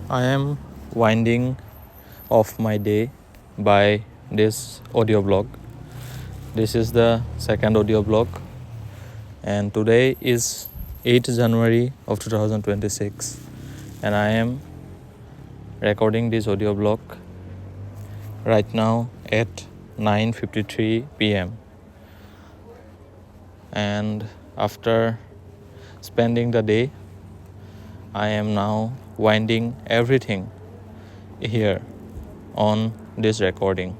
I am winding off my day by this audio blog. This is the second audio blog, and today is 8th January of 2026, and I am recording this audio blog right now at 9:53 p.m. And after spending the day, I am now winding everything here on this recording.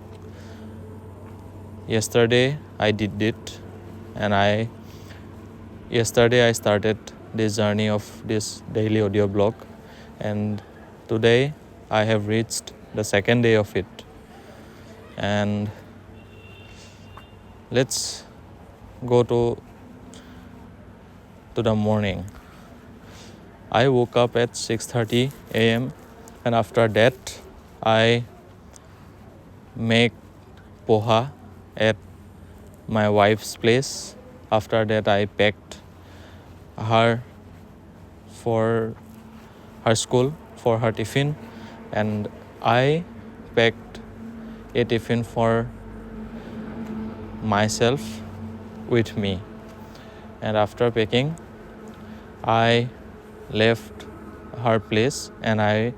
Yesterday I did it, and yesterday I started this journey of this daily audio blog, and today I have reached the second day of it. And let's go to the morning. I woke up at 6:30 a.m. and after that I make poha at my wife's place. After that I packed her for her school for her tiffin, and I packed a tiffin for myself with me. And after packing, I left her place and I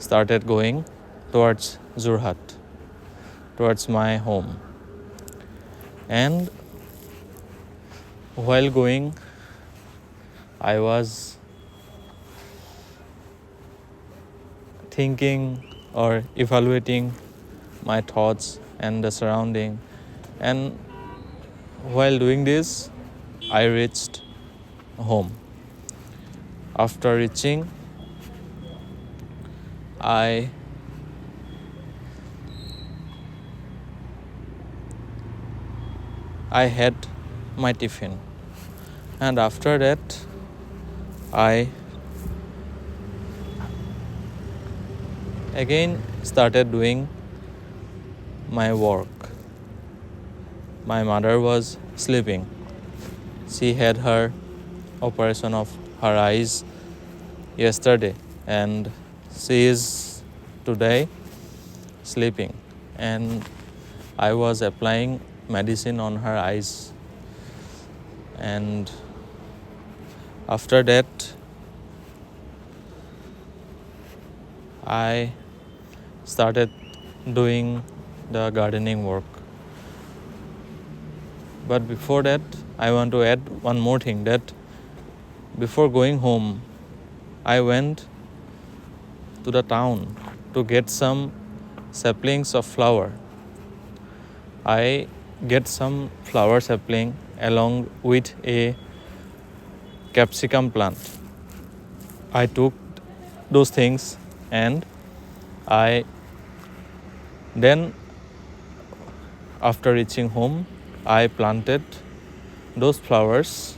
started going towards Jorhat, towards my home. And while going, I was thinking or evaluating my thoughts and the surrounding, and while doing this, I reached home. After reaching, I had my tiffin, and after that I again started doing my work. My mother was sleeping. She had her operation of her eyes yesterday, and she is today sleeping, and I was applying medicine on her eyes. And after that I started doing the gardening work. But before that, I want to add one more thing, that before going home, I went to the town to get some saplings of flower. I get some flower sapling along with a capsicum plant. I took those things, and then after reaching home, I planted those flowers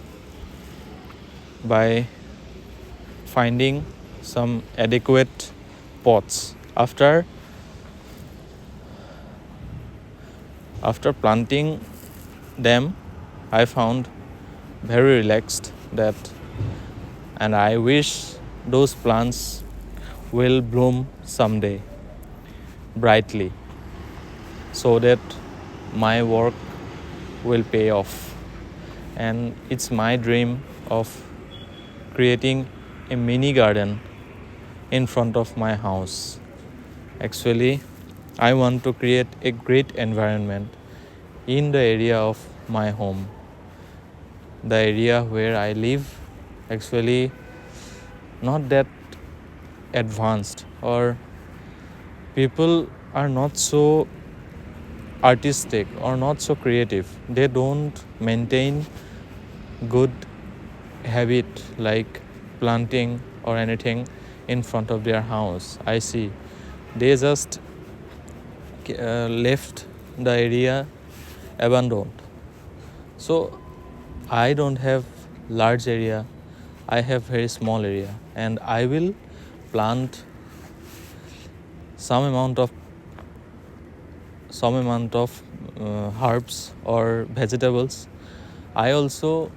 by finding some adequate pots. After planting them, I found very relaxed and I wish those plants will bloom someday brightly, so that my work will pay off. And it's my dream of creating a mini garden in front of my house. Actually, I want to create a great environment in the area of my home. The area where I live actually not that advanced, or people are not so artistic or not so creative. They don't maintain good habit like planting or anything in front of their house. I see they just left the area abandoned. So I don't have large area, I have very small area, and I will plant some amount of herbs or vegetables. I also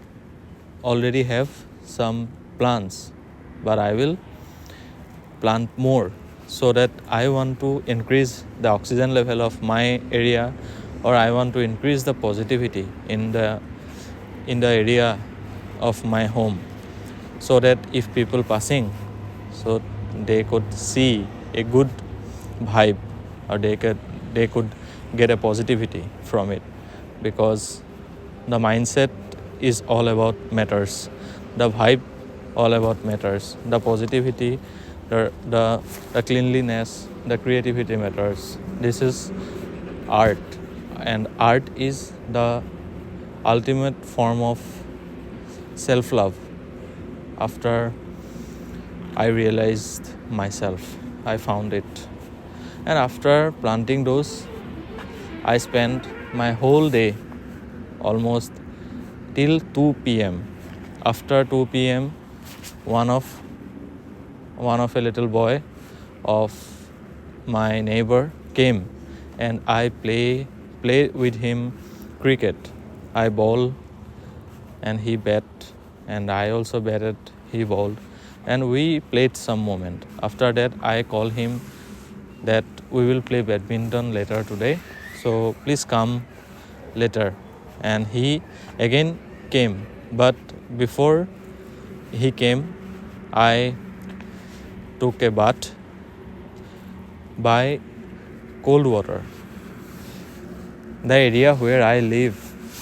already have some plants, but I will plant more, so that I want to increase the oxygen level of my area, or I want to increase the positivity in the area of my home, so that if people passing, so they could see a good vibe, or they could get a positivity from it, because the mindset is all about matters, the vibe all about matters, the positivity, the cleanliness, the creativity matters. This is art, and art is the ultimate form of self-love. After I realized myself, I found it. And after planting those, I spent my whole day almost till 2 p.m. After 2 p.m., one of a little boy of my neighbor came, and I play with him cricket. I bowl and he bat, and I also batted, he bowled, and we played some moment. After that, I call him that we will play badminton later today, so please come later. And he again came, but before he came, I took a bath by cold water. The area where I live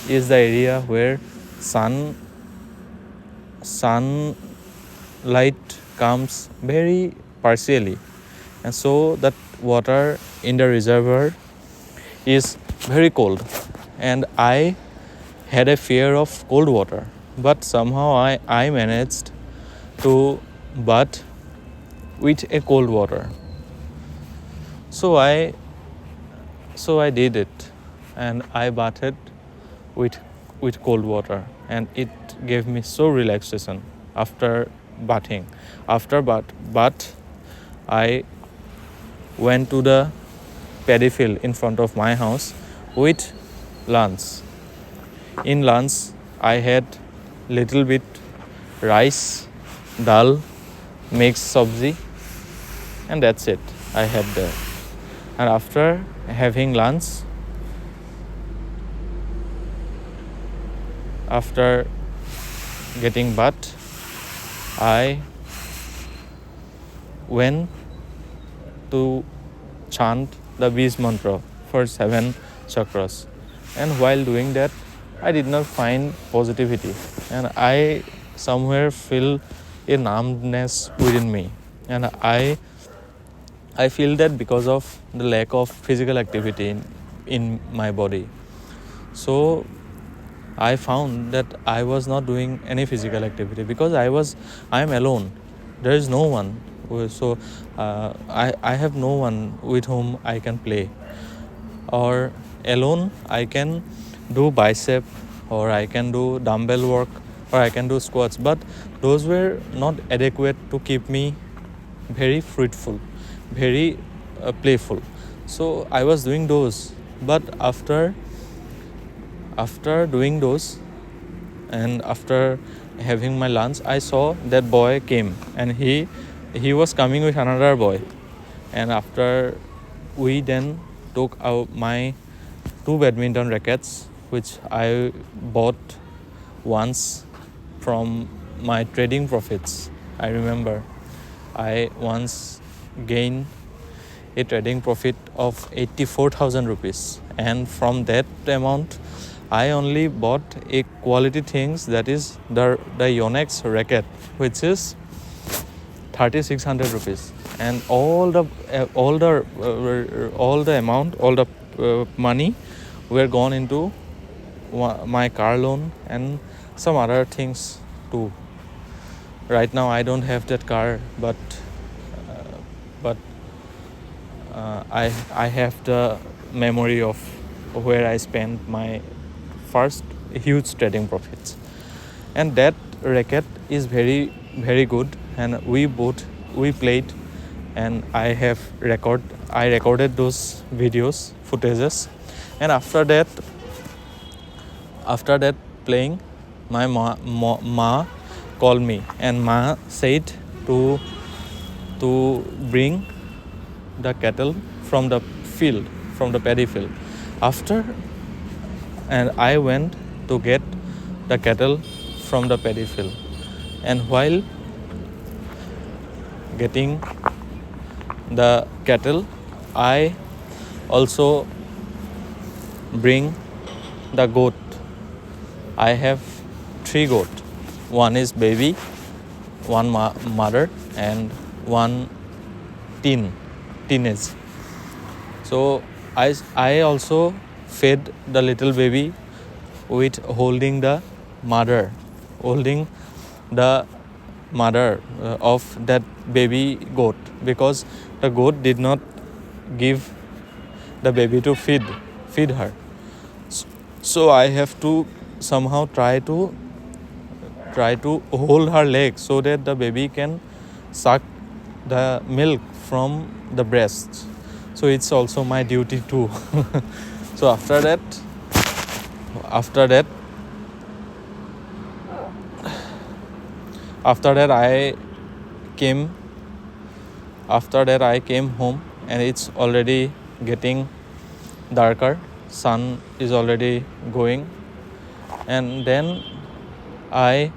is the area where sunlight comes very partially, and so that water in the reservoir is very cold, and I had a fear of cold water, but somehow I managed to bath with a cold water. So I did it, and I bathed with cold water, and it gave me so relaxation after bathing. After bath, I went to the paddy field in front of my house with lunch. In lunch, I had little bit rice, dal, mixed sabzi, and that's it. I had there. And after having lunch, after getting bath, I went to chant the Bij mantra for 7 chakras. And while doing that, I did not find positivity, and I somewhere feel a numbness within me, and I feel that because of the lack of physical activity in my body. So I found that I was not doing any physical activity because I am alone. There is no one. So I have no one with whom I can play. Or alone I can do bicep, or I can do dumbbell work, or I can do squats. But those were not adequate to keep me very fruitful, very playful. So I was doing those. But after doing those, and after having my lunch, I saw that boy came, and he was coming with another boy. And after we then took out my 2 badminton rackets, which I bought once from my trading profits. I remember I once gained a trading profit of 84,000 rupees, and from that amount I only bought a quality things, that is the Yonex racket, which is 3,600 rupees, and all the amount, all the money were gone into my car loan and some other things too. Right now I don't have that car, but I have the memory of where I spent my first huge trading profits. And that racket is very, very good, and we played, and I recorded those videos, footages. And after that playing, my ma called me, and ma said to to bring the cattle from the field, from the paddy field. And I went to get the cattle from the paddy field. And while getting the cattle, I also bring the goat. I have 3 goat. One is baby, one mother, and one teenage. So I also fed the little baby with holding the mother of that baby goat, because the goat did not give the baby to feed her. So I have to somehow try to hold her leg so that the baby can suck the milk from the breast. So it's also my duty too. So after that I came home, and it's already getting darker. Sun is already going, and then I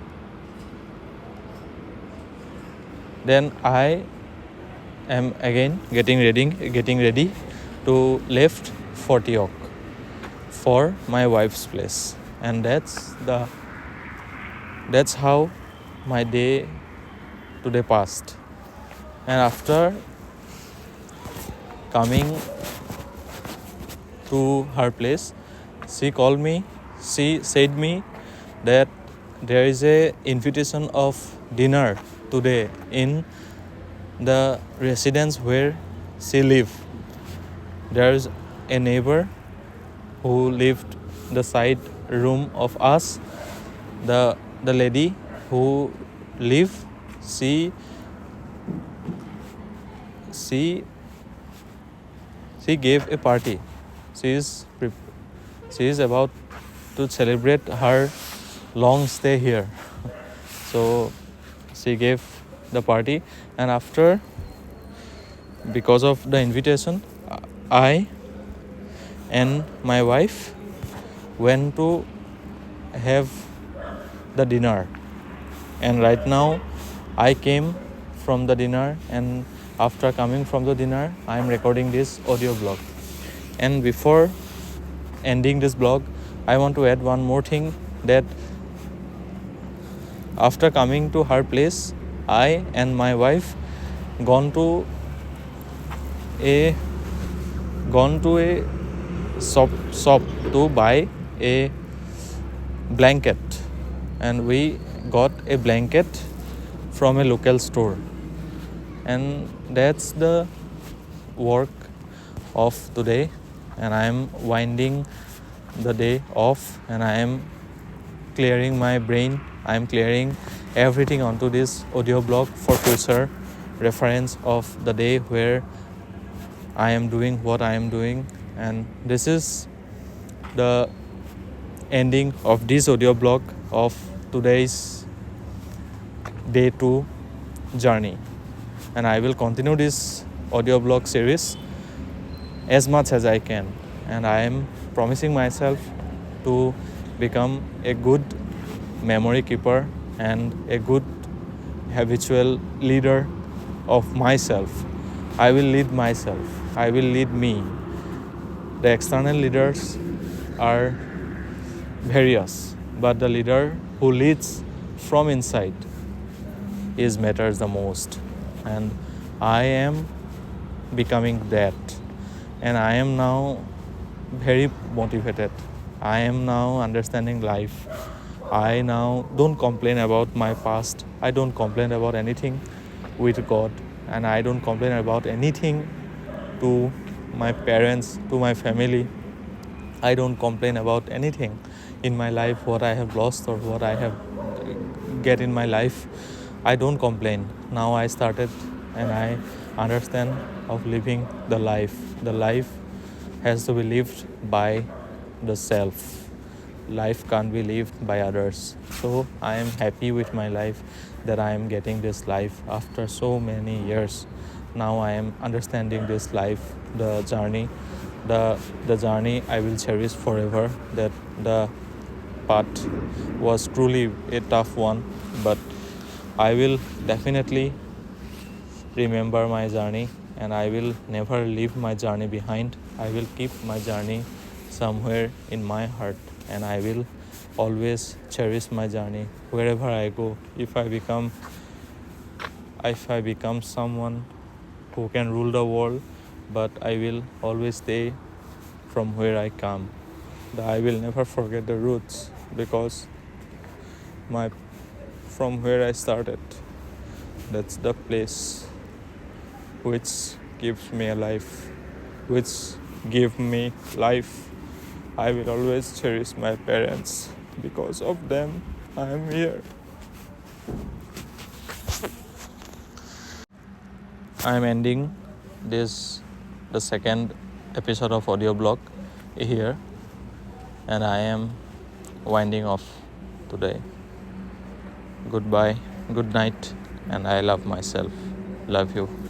am again getting ready to lift 40 oak for my wife's place. And that's how my day today passed. And after coming to her place, she called me. She said me that there is a invitation of dinner today in the residence where she live. There is a neighbor who lived the side room of us. The lady who live, she gave a party. She is about to celebrate her long stay here. So she gave the party, and after, because of the invitation, I and my wife went to have the dinner. And right now I came from the dinner, and after coming from the dinner, I am recording this audio blog. And before ending this blog, I want to add one more thing, that after coming to her place, I and my wife gone to a shop to buy a blanket, and we got a blanket from a local store. And that's the work of today, and I am winding the day off, and I am clearing my brain. I am clearing everything onto this audio blog for future reference of the day where I am doing what I am doing. And this is the ending of this audio blog of today's day 2 journey. And I will continue this audio blog series as much as I can. And I am promising myself to become a good memory keeper and a good habitual leader of myself. I will lead myself. I will lead me. The external leaders are various, but the leader who leads from inside matters the most. And I am becoming that. And I am now very motivated. I am now understanding life. I now don't complain about my past. I don't complain about anything with God. And I don't complain about anything to my parents, to my family. I don't complain about anything in my life, what I have lost or what I have get in my life. I don't complain. Now I started, and I understand of living the life. The life has to be lived by the self. Life can't be lived by others. So I am happy with my life. that I am getting this life after so many years. Now I am understanding this life, the journey, the journey I will cherish forever. That the path was truly a tough one, but I will definitely remember my journey, and I will never leave my journey behind. I will keep my journey somewhere in my heart, and I will always cherish my journey wherever I go. If I become someone who can rule the world, but I will always stay from where I come. I will never forget the roots, because my from where I started, that's the place which gives me a life, which give me life. I will always cherish my parents. Because of them, I am here. I am ending the second episode of audio blog here, and I am winding off today. Goodbye, good night, and I love myself. Love you.